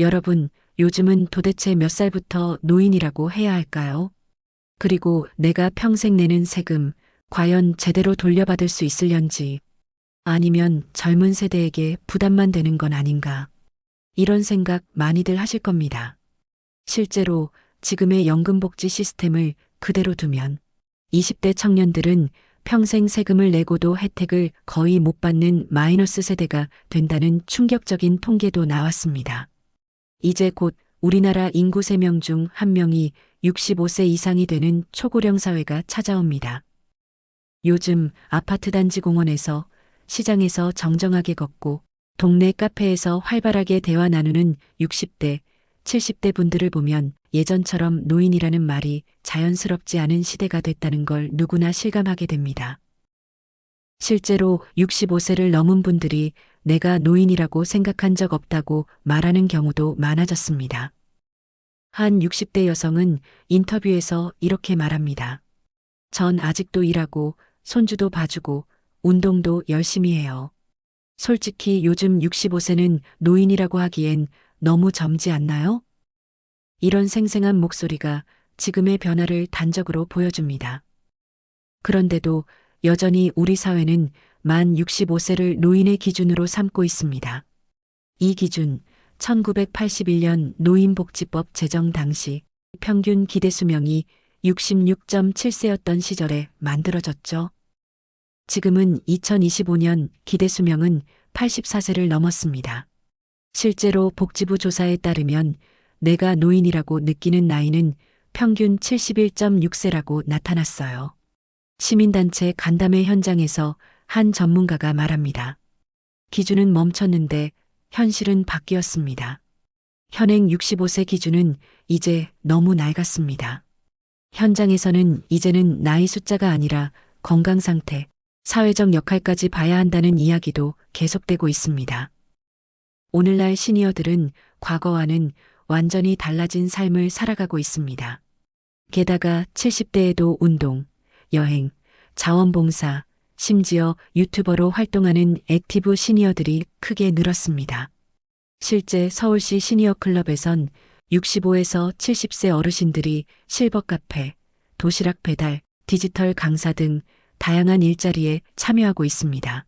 여러분, 요즘은 도대체 몇 살부터 노인이라고 해야 할까요? 그리고 내가 평생 내는 세금, 과연 제대로 돌려받을 수 있을련지, 아니면 젊은 세대에게 부담만 되는 건 아닌가, 이런 생각 많이들 하실 겁니다. 실제로 지금의 연금복지 시스템을 그대로 두면 20대 청년들은 평생 세금을 내고도 혜택을 거의 못 받는 마이너스 세대가 된다는 충격적인 통계도 나왔습니다. 이제 곧 우리나라 인구 3명 중 1명이 65세 이상이 되는 초고령 사회가 찾아옵니다. 요즘 아파트 단지 공원에서, 시장에서 정정하게 걷고 동네 카페에서 활발하게 대화 나누는 60대, 70대 분들을 보면 예전처럼 노인이라는 말이 자연스럽지 않은 시대가 됐다는 걸 누구나 실감하게 됩니다. 실제로 65세를 넘은 분들이 내가 노인이라고 생각한 적 없다고 말하는 경우도 많아졌습니다. 한 60대 여성은 인터뷰에서 이렇게 말합니다. 전 아직도 일하고 손주도 봐주고 운동도 열심히 해요. 솔직히 요즘 65세는 노인이라고 하기엔 너무 젊지 않나요? 이런 생생한 목소리가 지금의 변화를 단적으로 보여줍니다. 그런데도 여전히 우리 사회는 만 65세를 노인의 기준으로 삼고 있습니다. 이 기준, 1981년 노인복지법 제정 당시 평균 기대 수명이 66.7세였던 시절에 만들어졌죠. 지금은 2025년 기대 수명은 84세를 넘었습니다. 실제로 복지부 조사에 따르면 내가 노인이라고 느끼는 나이는 평균 71.6세라고 나타났어요. 시민단체 간담회 현장에서 한 전문가가 말합니다. 기준은 멈췄는데 현실은 바뀌었습니다. 현행 65세 기준은 이제 너무 낡았습니다. 현장에서는 이제는 나이 숫자가 아니라 건강 상태, 사회적 역할까지 봐야 한다는 이야기도 계속되고 있습니다. 오늘날 시니어들은 과거와는 완전히 달라진 삶을 살아가고 있습니다. 게다가 70대에도 운동, 여행, 자원봉사, 심지어 유튜버로 활동하는 액티브 시니어들이 크게 늘었습니다. 실제 서울시 시니어 클럽에선 65에서 70세 어르신들이 실버 카페, 도시락 배달, 디지털 강사 등 다양한 일자리에 참여하고 있습니다.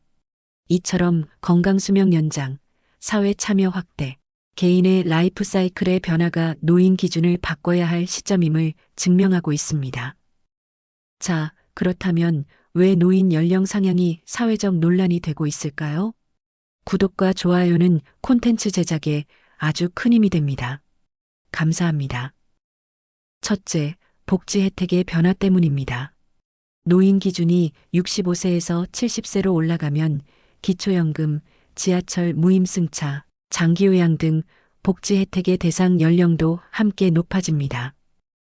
이처럼 건강수명 연장, 사회 참여 확대, 개인의 라이프 사이클의 변화가 노인 기준을 바꿔야 할 시점임을 증명하고 있습니다. 자, 그렇다면 왜 노인 연령 상향이 사회적 논란이 되고 있을까요? 구독과 좋아요는 콘텐츠 제작에 아주 큰 힘이 됩니다. 감사합니다. 첫째, 복지 혜택의 변화 때문입니다. 노인 기준이 65세에서 70세로 올라가면 기초연금, 지하철 무임승차, 장기요양 등 복지 혜택의 대상 연령도 함께 높아집니다.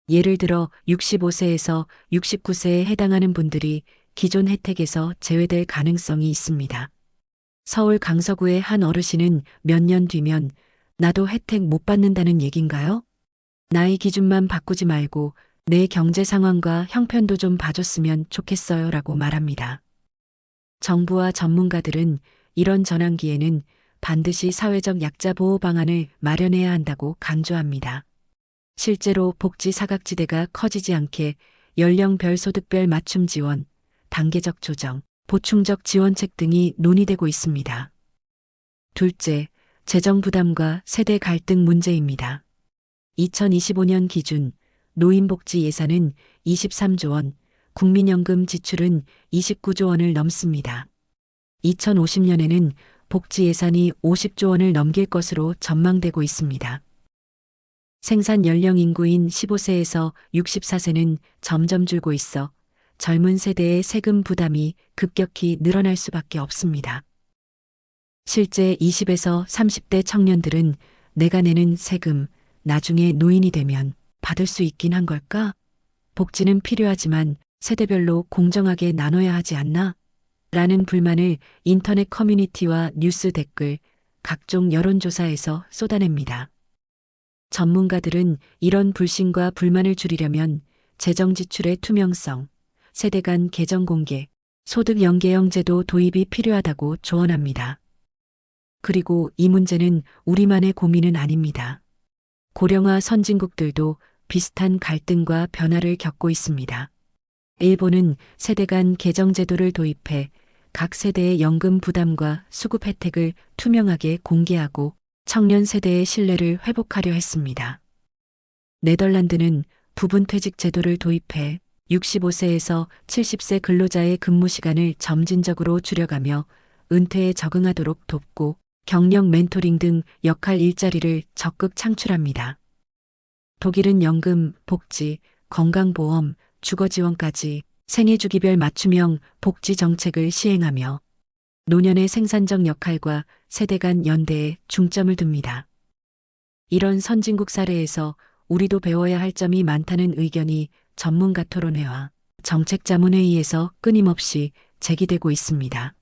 예를 들어 65세에서 69세에 해당하는 분들이 기존 혜택에서 제외될 가능성이 있습니다. 서울 강서구의 한 어르신은 몇 년 뒤면 나도 혜택 못 받는다는 얘긴가요? 나이 기준만 바꾸지 말고 내 경제 상황과 형편도 좀 봐줬으면 좋겠어요 라고 말합니다. 정부와 전문가들은 이런 전환기에는 반드시 사회적 약자 보호 방안을 마련해야 한다고 강조합니다. 실제로 복지 사각지대가 커지지 않게 연령별 소득별 맞춤 지원, 단계적 조정, 보충적 지원책 등이 논의되고 있습니다. 둘째, 재정 부담과 세대 갈등 문제입니다. 2025년 기준 노인복지 예산은 23조 원, 국민연금 지출은 29조 원을 넘습니다. 2050년에는 복지 예산이 50조 원을 넘길 것으로 전망되고 있습니다. 생산 연령 인구인 15세에서 64세는 점점 줄고 있어 젊은 세대의 세금 부담이 급격히 늘어날 수밖에 없습니다. 실제 20에서 30대 청년들은 내가 내는 세금, 나중에 노인이 되면 받을 수 있긴 한 걸까? 복지는 필요하지만 세대별로 공정하게 나눠야 하지 않나? 라는 불만을 인터넷 커뮤니티와 뉴스 댓글, 각종 여론조사에서 쏟아냅니다. 전문가들은 이런 불신과 불만을 줄이려면 재정 지출의 투명성, 세대 간 계정 공개, 소득 연계형 제도 도입이 필요하다고 조언합니다. 그리고 이 문제는 우리만의 고민은 아닙니다. 고령화 선진국들도 비슷한 갈등과 변화를 겪고 있습니다. 일본은 세대 간 개정제도를 도입해 각 세대의 연금 부담과 수급 혜택을 투명하게 공개하고 청년 세대의 신뢰를 회복하려 했습니다. 네덜란드는 부분퇴직 제도를 도입해 65세에서 70세 근로자의 근무 시간을 점진적으로 줄여가며 은퇴에 적응하도록 돕고 경력 멘토링 등 역할 일자리를 적극 창출합니다. 독일은 연금, 복지, 건강보험, 주거지원까지 생애주기별 맞춤형 복지 정책을 시행하며 노년의 생산적 역할과 세대 간 연대에 중점을 둡니다. 이런 선진국 사례에서 우리도 배워야 할 점이 많다는 의견이 전문가 토론회와 정책자문회의에서 끊임없이 제기되고 있습니다.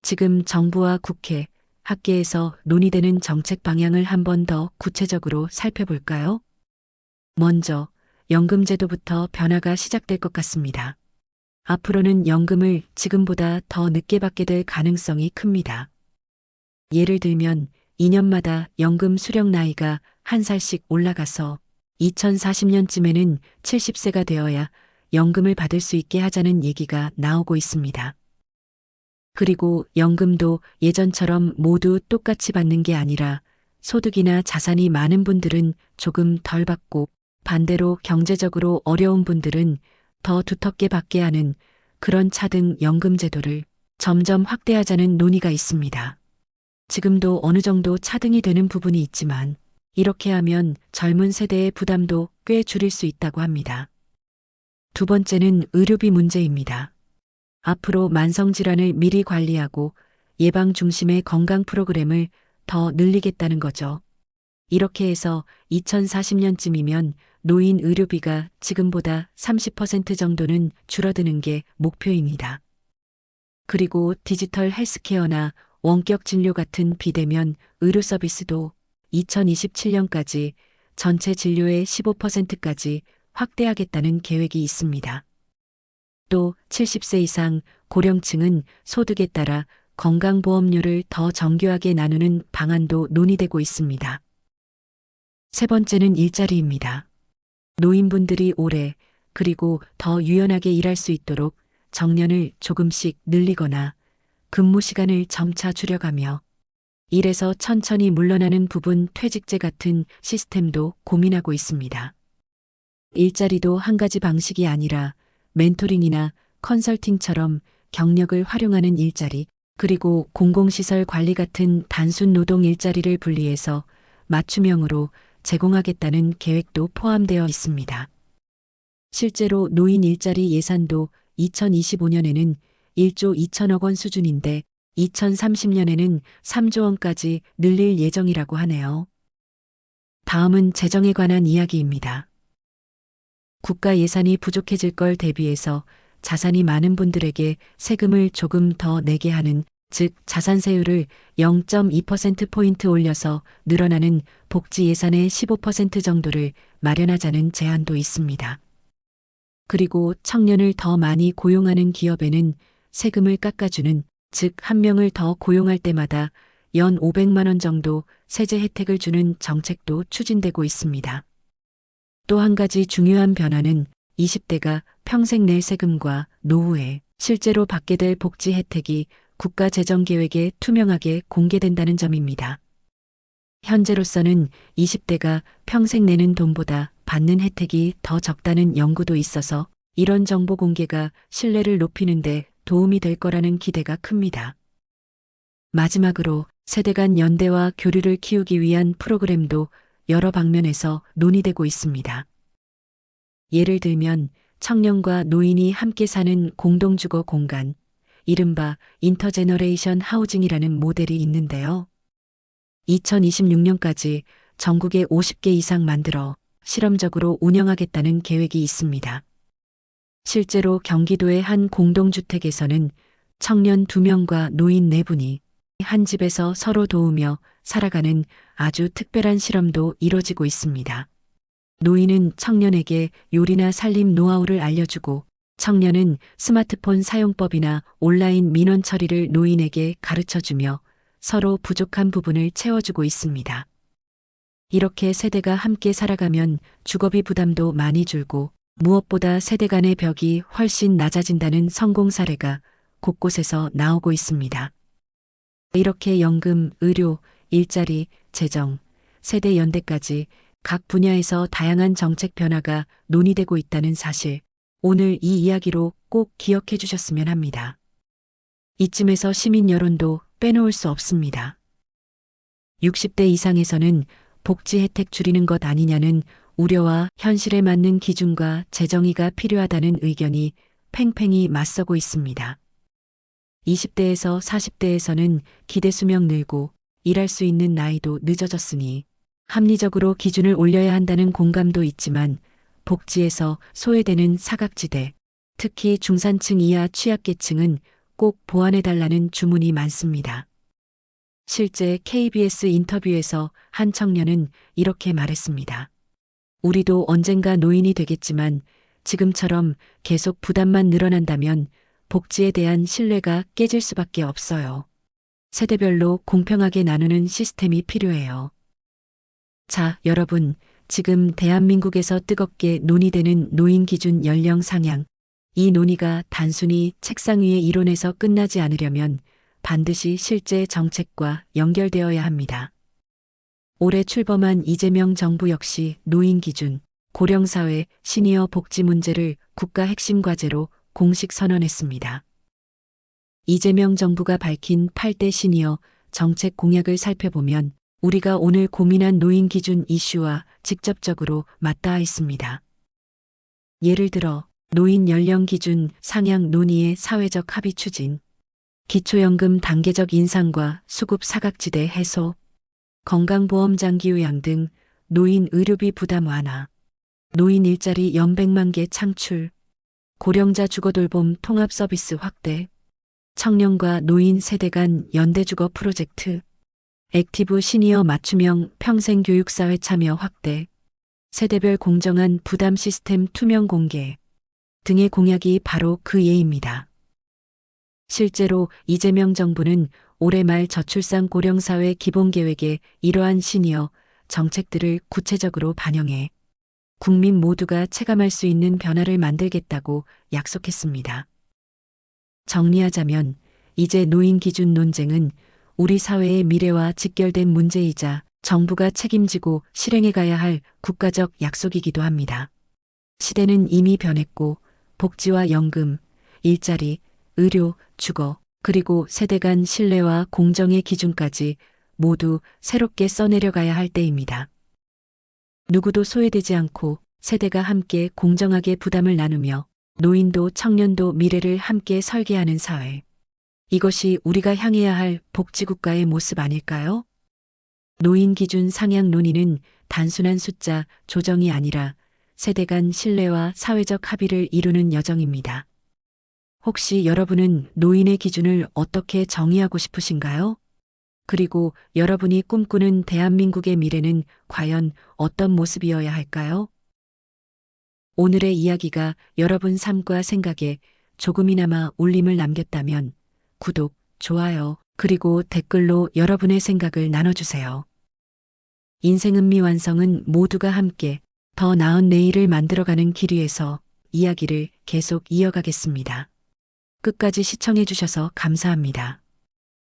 지금 정부와 국회, 학계에서 논의되는 정책 방향을 한 번 더 구체적으로 살펴볼까요? 먼저 연금제도부터 변화가 시작될 것 같습니다. 앞으로는 연금을 지금보다 더 늦게 받게 될 가능성이 큽니다. 예를 들면 2년마다 연금 수령 나이가 한 살씩 올라가서 2040년쯤에는 70세가 되어야 연금을 받을 수 있게 하자는 얘기가 나오고 있습니다. 그리고 연금도 예전처럼 모두 똑같이 받는 게 아니라 소득이나 자산이 많은 분들은 조금 덜 받고 반대로 경제적으로 어려운 분들은 더 두텁게 받게 하는 그런 차등 연금 제도를 점점 확대하자는 논의가 있습니다. 지금도 어느 정도 차등이 되는 부분이 있지만 이렇게 하면 젊은 세대의 부담도 꽤 줄일 수 있다고 합니다. 두 번째는 의료비 문제입니다. 앞으로 만성질환을 미리 관리하고 예방 중심의 건강 프로그램을 더 늘리겠다는 거죠. 이렇게 해서 2040년쯤이면 노인 의료비가 지금보다 30% 정도는 줄어드는 게 목표입니다. 그리고 디지털 헬스케어나 원격 진료 같은 비대면 의료 서비스도 2027년까지 전체 진료의 15%까지 확대하겠다는 계획이 있습니다. 또 70세 이상 고령층은 소득에 따라 건강보험료를 더 정교하게 나누는 방안도 논의되고 있습니다. 세 번째는 일자리입니다. 노인분들이 오래 그리고 더 유연하게 일할 수 있도록 정년을 조금씩 늘리거나 근무 시간을 점차 줄여가며 일에서 천천히 물러나는 부분 퇴직제 같은 시스템도 고민하고 있습니다. 일자리도 한 가지 방식이 아니라 멘토링이나 컨설팅처럼 경력을 활용하는 일자리, 그리고 공공시설 관리 같은 단순 노동 일자리를 분리해서 맞춤형으로 제공하겠다는 계획도 포함되어 있습니다. 실제로 노인 일자리 예산도 2025년에는 1조 2천억 원 수준인데 2030년에는 3조 원까지 늘릴 예정이라고 하네요. 다음은 재정에 관한 이야기입니다. 국가 예산이 부족해질 걸 대비해서 자산이 많은 분들에게 세금을 조금 더 내게 하는, 즉 자산세율을 0.2%포인트 올려서 늘어나는 복지 예산의 15% 정도를 마련하자는 제안도 있습니다. 그리고 청년을 더 많이 고용하는 기업에는 세금을 깎아주는, 즉 한 명을 더 고용할 때마다 연 500만 원 정도 세제 혜택을 주는 정책도 추진되고 있습니다. 또 한 가지 중요한 변화는 20대가 평생 낼 세금과 노후에 실제로 받게 될 복지 혜택이 국가 재정 계획에 투명하게 공개된다는 점입니다. 현재로서는 20대가 평생 내는 돈보다 받는 혜택이 더 적다는 연구도 있어서 이런 정보 공개가 신뢰를 높이는 데 도움이 될 거라는 기대가 큽니다. 마지막으로 세대 간 연대와 교류를 키우기 위한 프로그램도 여러 방면에서 논의되고 있습니다. 예를 들면 청년과 노인이 함께 사는 공동주거 공간, 이른바 인터제너레이션 하우징이라는 모델이 있는데요. 2026년까지 전국에 50개 이상 만들어 실험적으로 운영하겠다는 계획이 있습니다. 실제로 경기도의 한 공동주택에서는 청년 2명과 노인 4분이 한 집에서 서로 도우며 살아가는 아주 특별한 실험도 이뤄지고 있습니다. 노인은 청년에게 요리나 살림 노하우를 알려주고 청년은 스마트폰 사용법이나 온라인 민원 처리를 노인에게 가르쳐주며 서로 부족한 부분을 채워주고 있습니다. 이렇게 세대가 함께 살아가면 주거비 부담도 많이 줄고 무엇보다 세대 간의 벽이 훨씬 낮아진다는 성공 사례가 곳곳에서 나오고 있습니다. 이렇게 연금, 의료, 일자리, 재정, 세대 연대까지 각 분야에서 다양한 정책 변화가 논의되고 있다는 사실, 오늘 이 이야기로 꼭 기억해 주셨으면 합니다. 이쯤에서 시민 여론도 빼놓을 수 없습니다. 60대 이상에서는 복지 혜택 줄이는 것 아니냐는 우려와 현실에 맞는 기준과 재정의가 필요하다는 의견이 팽팽히 맞서고 있습니다. 20대에서 40대에서는 기대 수명 늘고 일할 수 있는 나이도 늦어졌으니 합리적으로 기준을 올려야 한다는 공감도 있지만 복지에서 소외되는 사각지대, 특히 중산층 이하 취약계층은 꼭 보완해달라는 주문이 많습니다. 실제 KBS 인터뷰에서 한 청년은 이렇게 말했습니다. 우리도 언젠가 노인이 되겠지만 지금처럼 계속 부담만 늘어난다면 복지에 대한 신뢰가 깨질 수밖에 없어요. 세대별로 공평하게 나누는 시스템이 필요해요. 자, 여러분, 지금 대한민국에서 뜨겁게 논의되는 노인 기준 연령 상향, 이 논의가 단순히 책상 위의 이론에서 끝나지 않으려면 반드시 실제 정책과 연결되어야 합니다. 올해 출범한 이재명 정부 역시 노인 기준, 고령사회, 시니어 복지 문제를 국가 핵심 과제로 공식 선언했습니다. 이재명 정부가 밝힌 8대 시니어 정책 공약을 살펴보면 우리가 오늘 고민한 노인 기준 이슈와 직접적으로 맞닿아 있습니다. 예를 들어 노인 연령 기준 상향 논의의 사회적 합의 추진, 기초연금 단계적 인상과 수급 사각지대 해소, 건강보험 장기 요양 등 노인 의료비 부담 완화, 노인 일자리 연백만 개 창출, 고령자 주거돌봄 통합 서비스 확대, 청년과 노인 세대 간 연대주거 프로젝트, 액티브 시니어 맞춤형 평생교육사회 참여 확대, 세대별 공정한 부담 시스템 투명 공개 등의 공약이 바로 그 예입니다. 실제로 이재명 정부는 올해 말 저출산 고령사회 기본계획에 이러한 시니어 정책들을 구체적으로 반영해 국민 모두가 체감할 수 있는 변화를 만들겠다고 약속했습니다. 정리하자면 이제 노인 기준 논쟁은 우리 사회의 미래와 직결된 문제이자 정부가 책임지고 실행해 가야 할 국가적 약속이기도 합니다. 시대는 이미 변했고 복지와 연금, 일자리, 의료, 주거, 그리고 세대 간 신뢰와 공정의 기준까지 모두 새롭게 써내려가야 할 때입니다. 누구도 소외되지 않고 세대가 함께 공정하게 부담을 나누며 노인도 청년도 미래를 함께 설계하는 사회. 이것이 우리가 향해야 할 복지국가의 모습 아닐까요? 노인 기준 상향 논의는 단순한 숫자 조정이 아니라 세대 간 신뢰와 사회적 합의를 이루는 여정입니다. 혹시 여러분은 노인의 기준을 어떻게 정의하고 싶으신가요? 그리고 여러분이 꿈꾸는 대한민국의 미래는 과연 어떤 모습이어야 할까요? 오늘의 이야기가 여러분 삶과 생각에 조금이나마 울림을 남겼다면 구독, 좋아요, 그리고 댓글로 여러분의 생각을 나눠주세요. 인생은 미완성은 모두가 함께 더 나은 내일을 만들어가는 길 위에서 이야기를 계속 이어가겠습니다. 끝까지 시청해 주셔서 감사합니다.